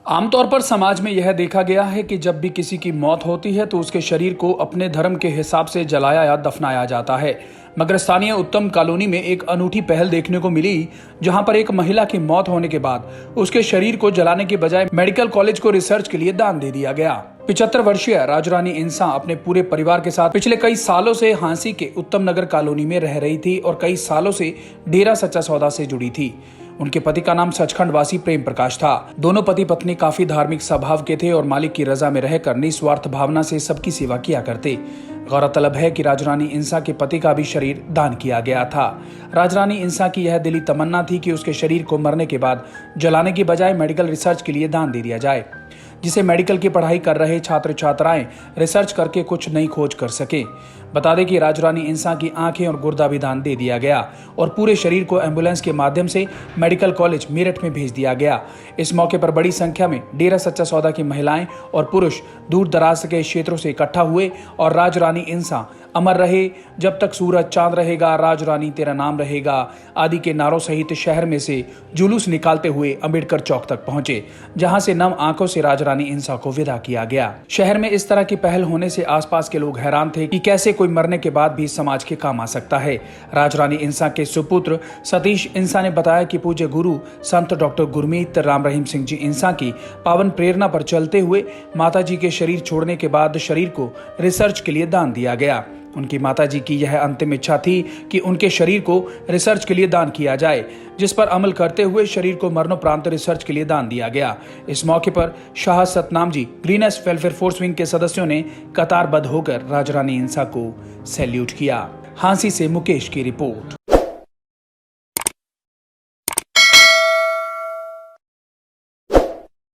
आमतौर पर समाज में यह देखा गया है कि जब भी किसी की मौत होती है तो उसके शरीर को अपने धर्म के हिसाब से जलाया या दफनाया जाता है। मगर स्थानीय उत्तम कॉलोनी में एक अनूठी पहल देखने को मिली, जहां पर एक महिला की मौत होने के बाद उसके शरीर को जलाने के बजाय मेडिकल कॉलेज को रिसर्च के लिए दान दे दिया गया। 75 वर्षीय राजरानी इंसा अपने पूरे परिवार के साथ पिछले कई सालों से हांसी के उत्तम नगर कॉलोनी में रह रही थी और कई सालों से डेरा सच्चा सौदा से जुड़ी थी। उनके पति का नाम सचखंड वासी प्रेम प्रकाश था। दोनों पति पत्नी काफी धार्मिक स्वभाव के थे और मालिक की रजा में रहकर निस्वार्थ भावना से सबकी सेवा किया करते। गौरतलब है कि राजरानी इंसा के पति का भी शरीर दान किया गया था। राजरानी इंसा की यह दिली तमन्ना थी कि उसके शरीर को मरने के बाद जलाने की बजाय मेडिकल रिसर्च के लिए दान दे दिया जाए, जिसे मेडिकल की पढ़ाई कर रहे छात्र छात्राएं रिसर्च करके कुछ नई खोज कर सके। बता दें कि राजरानी इंसा की आंखें और गुर्दा भी दान दे दिया गया और पूरे शरीर को एम्बुलेंस के माध्यम से मेडिकल कॉलेज मेरठ में भेज दिया गया। इस मौके पर बड़ी संख्या में डेरा सच्चा सौदा की महिलाएं और पुरुष दूर दराज के क्षेत्रों से इकट्ठा हुए और राजरानी इंसा अमर रहे जब तक सूरज चांद रहेगा, राजरानी तेरा नाम रहेगा आदि के नारों सहित शहर में से जुलूस निकालते हुए अंबेडकर चौक तक पहुंचे, जहां से नम आंखों से राजरानी इंसा को विदा किया गया। शहर में इस तरह की पहल होने से आसपास के लोग हैरान थे कि कैसे कोई मरने के बाद भी समाज के काम आ सकता है। राजरानी इंसा के सुपुत्र सतीश इंसा ने बताया कि पूज्य गुरु संत डॉक्टर गुरमीत राम रहीम सिंह जी इंसा की पावन प्रेरणा पर चलते हुए माता जी के शरीर छोड़ने के बाद शरीर को रिसर्च के लिए दान दिया गया। उनकी माताजी की यह अंतिम इच्छा थी कि उनके शरीर को रिसर्च के लिए दान किया जाए, जिस पर अमल करते हुए शरीर को मरणोपरांत रिसर्च के लिए दान दिया गया। इस मौके पर Shah Satnam ji greenish welfare force wing के सदस्यों ने कतारबद्ध होकर राजरानी इंसा को सैल्यूट किया। हांसी से मुकेश की रिपोर्ट।